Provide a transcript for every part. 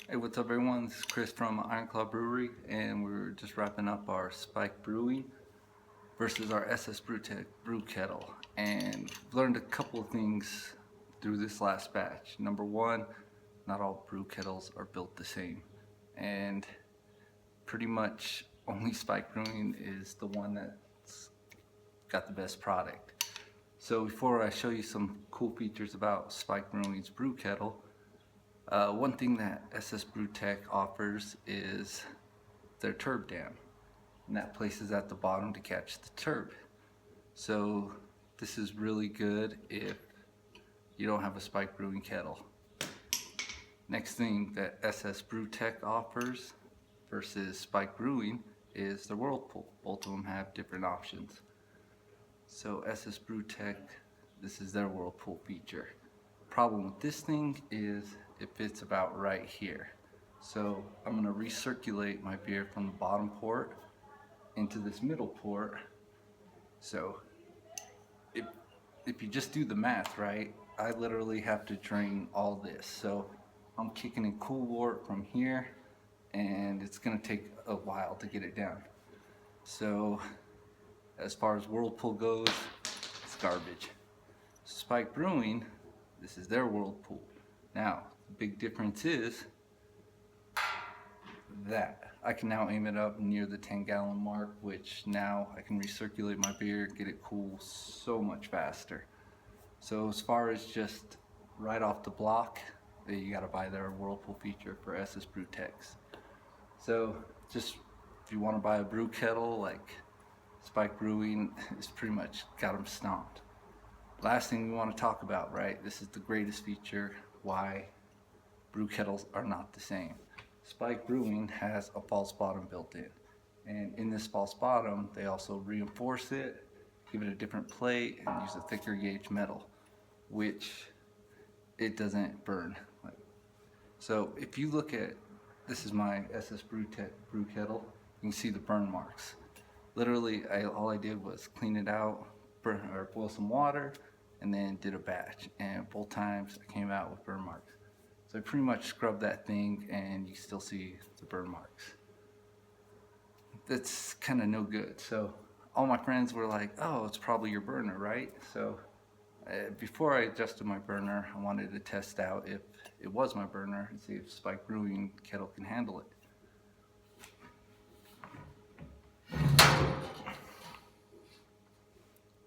Hey, what's up, everyone? This is Chris from Iron Claw Brewery, and we're just wrapping up our Spike Brewing versus our SS Brewtech Brew Kettle. And we've learned a couple of things through this last batch. Number one, not all brew kettles are built the same, and pretty much only Spike Brewing is the one that's got the best product. So before I show you some cool features about Spike Brewing's brew kettle, one thing that SS Brewtech offers is their turb dam, and that places at the bottom to catch the turb. So this is really good if you don't have a Spike Brewing kettle. Next thing that SS Brewtech offers versus Spike Brewing is the whirlpool. Both of them have different options. So SS Brewtech, this is their whirlpool feature. Problem with this thing is it fits about right here. So I'm gonna recirculate my beer from the bottom port into this middle port. So if, if you just do the math, right, I literally have to drain all this. So I'm kicking in cool water from here, and it's gonna take a while to get it down. So as far as whirlpool goes, it's garbage. Spike Brewing, this is their whirlpool. Now, the big difference is that I can now aim it up near the 10-gallon mark, which now I can recirculate my beer, get it cool so much faster. So as far as just right off the block, you gotta buy their whirlpool feature for SS Brewtechs. So just if you want to buy a brew kettle, like Spike Brewing is pretty much got them stomped. Last thing we want to talk about, right? This is the greatest feature why brew kettles are not the same. Spike Brewing has a false bottom built in, and in this false bottom they also reinforce it, give it a different plate, and use a thicker gauge metal, which it doesn't burn. So if you look at, this is my SS Brewtech brew kettle, you can see the burn marks. Literally, all I did was clean it out, boil some water, and then did a batch. And both times I came out with burn marks. So I pretty much scrubbed that thing, and you still see the burn marks. That's kind of no good. So all my friends were like, "Oh, it's probably your burner, right?" So before I adjusted my burner, I wanted to test out if it was my burner and see if Spike Brewing kettle can handle it.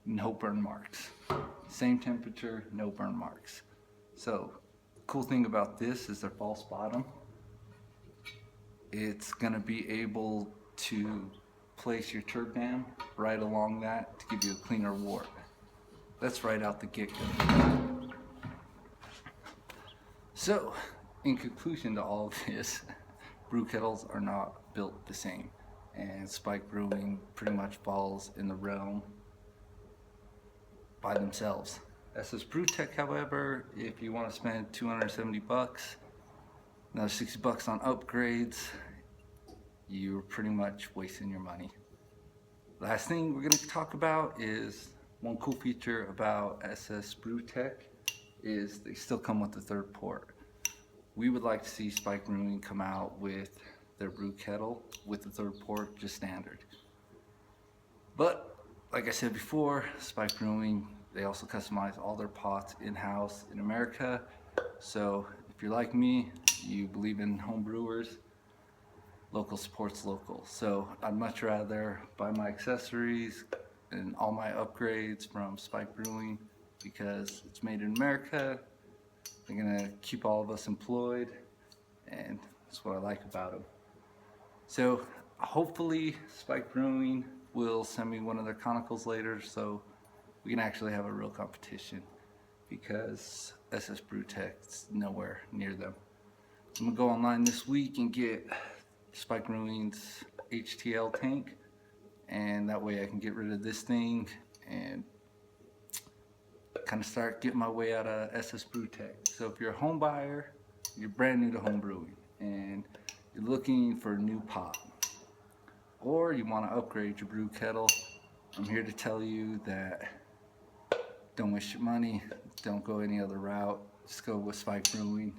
No burn marks. Same temperature, no burn marks. So, cool thing about this is their false bottom. It's gonna be able to place your turb dam right along that to give you a cleaner wort. That's right out the get-go. So, in conclusion to all of this, brew kettles are not built the same, and Spike Brewing pretty much falls in the realm by themselves. SS Brewtech, however, if you want to spend 270 bucks, another 60 bucks on upgrades, you're pretty much wasting your money. Last thing we're going to talk about is one cool feature about SS Brewtech is they still come with the third port. We would like to see Spike Brewing come out with their brew kettle with the third port just standard. But like I said before, Spike Brewing, they also customize all their pots in-house in America. So if you're like me, you believe in home brewers, local supports local. So I'd much rather buy my accessories and all my upgrades from Spike Brewing because it's made in America. They're gonna keep all of us employed, and that's what I like about them. So hopefully Spike Brewing will send me one of their conicals later so we can actually have a real competition, because SS Brewtech's nowhere near them. So I'm gonna go online this week and get Spike Brewing's HTL tank, and that way I can get rid of this thing and kind of start getting my way out of SS Brewtech. So if you're a home buyer, you're brand new to home brewing, and you're looking for a new pot, or you want to upgrade your brew kettle, I'm here to tell you that don't waste your money, don't go any other route, just go with Spike Brewing.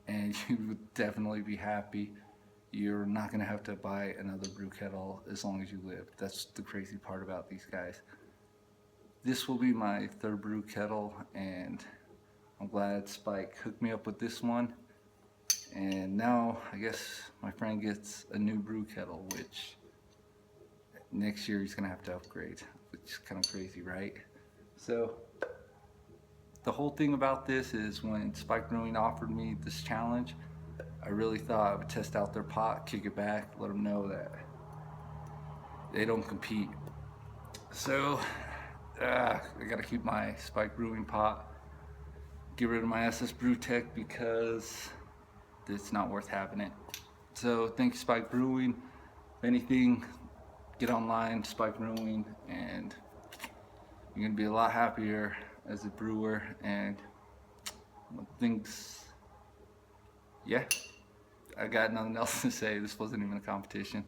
and you would definitely be happy. You're not gonna have to buy another brew kettle as long as you live. That's the crazy part about these guys. This will be my third brew kettle, and I'm glad Spike hooked me up with this one. And now I guess my friend gets a new brew kettle, which next year he's gonna have to upgrade, which is kind of crazy, right? So the whole thing about this is when Spike Brewing offered me this challenge, I really thought I would test out their pot, kick it back, let them know that they don't compete. So I gotta keep my Spike Brewing pot, get rid of my SS Brew Tech because it's not worth having it. So thank you, Spike Brewing. If anything, get online, Spike Brewing, and you're gonna be a lot happier as a brewer. And things, yeah, I got nothing else to say. This wasn't even a competition.